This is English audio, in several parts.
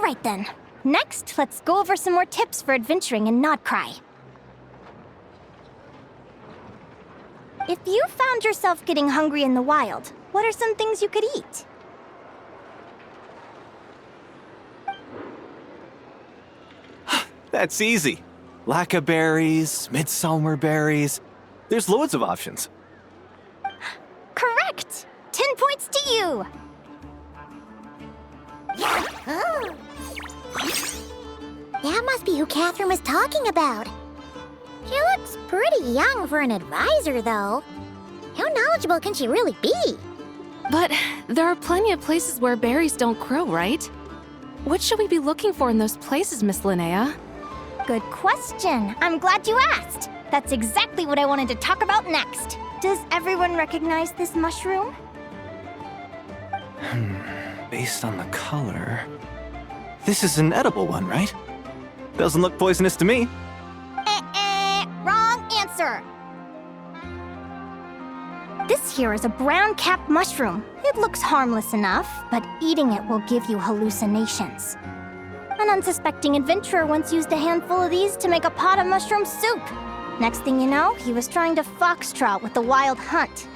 Alright then. Next, let's go over some more tips for adventuring in Nodcry. If you found yourself getting hungry in the wild, what are some things you could eat? That's easy. Lacca berries, midsummer berries. There's loads of options. Correct! 10 points to you! That must be who Catherine was talking about. She looks pretty young for an advisor, though. How knowledgeable can she really be? But there are plenty of places where berries don't grow, right? What should we be looking for in those places, Miss Linnea? Good question. I'm glad you asked. That's exactly what I wanted to talk about next. Does everyone recognize this mushroom? Based on the color... This is an edible one, right? Doesn't look poisonous to me. Wrong answer. This here is a brown-capped mushroom. It looks harmless enough, but eating it will give you hallucinations. An unsuspecting adventurer once used a handful of these to make a pot of mushroom soup. Next thing you know, he was trying to foxtrot with the wild hunt.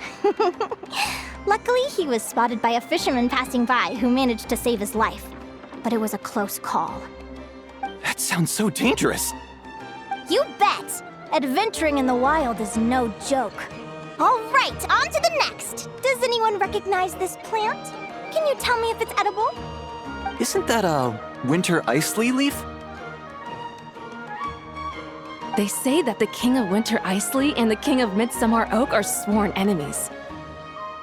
Luckily, he was spotted by a fisherman passing by who managed to save his life. But it was a close call. That sounds so dangerous. You bet! Adventuring in the wild is no joke. All right, on to the next. Does anyone recognize this plant? Can you tell me if it's edible? Isn't that a winter ice leaf? They say that the King of Winter Icely and the King of Midsummer Oak are sworn enemies.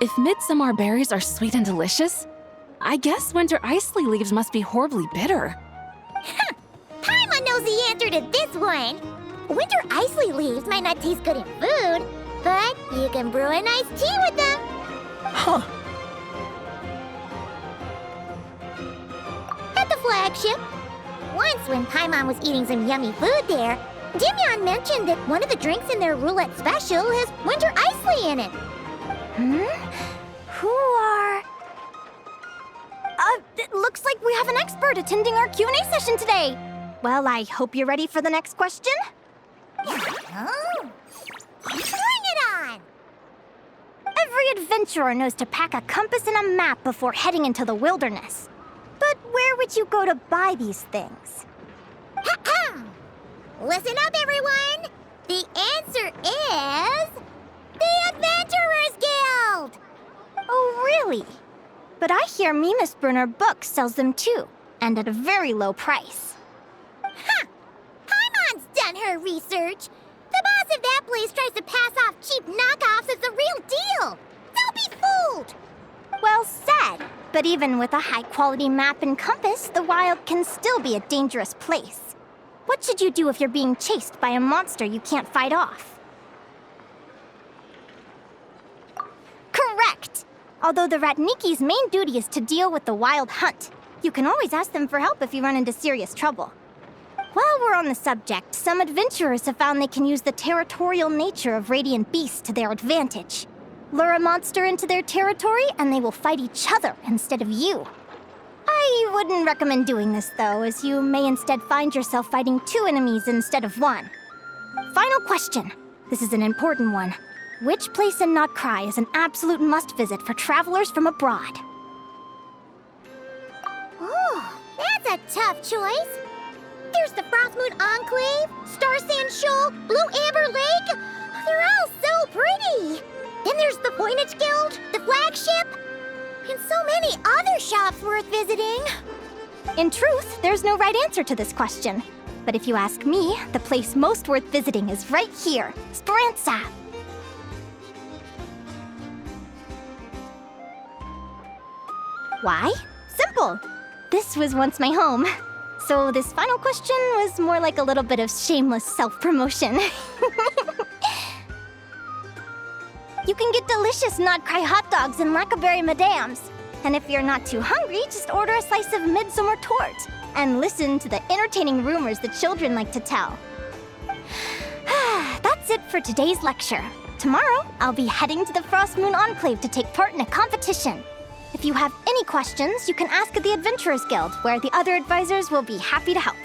If midsummer berries are sweet and delicious, I guess winter Icely leaves must be horribly bitter. Paimon knows the answer to this one. Winter Icely leaves might not taste good in food, but you can brew a nice tea with them. Huh. At the flagship. Once when Paimon was eating some yummy food there, Dimyon mentioned that one of the drinks in their roulette special has winter Icely in it. Who are... it looks like we have an expert attending our Q&A session today. Well, I hope you're ready for the next question. Oh. Bring it on! Every adventurer knows to pack a compass and a map before heading into the wilderness. But where would you go to buy these things? Listen up, everyone! The answer is... the Adventurers Guild! Oh, really? But I hear Mimas Brunner Books sells them too, and at a very low price. Ha! Paimon's done her research. The boss of that place tries to pass off cheap knockoffs as the real deal. Don't be fooled! Well said. But even with a high-quality map and compass, the wild can still be a dangerous place. What should you do if you're being chased by a monster you can't fight off? Correct! Although the Ratniki's main duty is to deal with the wild hunt, you can always ask them for help if you run into serious trouble. While we're on the subject, some adventurers have found they can use the territorial nature of radiant beasts to their advantage. Lure a monster into their territory, and they will fight each other instead of you. I wouldn't recommend doing this, though, as you may instead find yourself fighting two enemies instead of one. Final question. This is an important one. Which place in Nodcry is an absolute must-visit for travelers from abroad? Oh, that's a tough choice. There's the Frostmoon Enclave, Star Sand Shoal, Blue Amber Lake. They're all so pretty. Then there's the Voynich Guild, the flagship, and so many other shops worth visiting. In truth, there's no right answer to this question. But if you ask me, the place most worth visiting is right here, Speranza. Why? Simple. This was once my home. So this final question was more like a little bit of shameless self-promotion. You can get delicious Nodcry hot dogs and Lackaberry Madams. And if you're not too hungry, just order a slice of midsummer tort and listen to the entertaining rumors the children like to tell. That's it for today's lecture. Tomorrow, I'll be heading to the Frostmoon Enclave to take part in a competition. If you have any questions, you can ask at the Adventurers Guild, where the other advisors will be happy to help.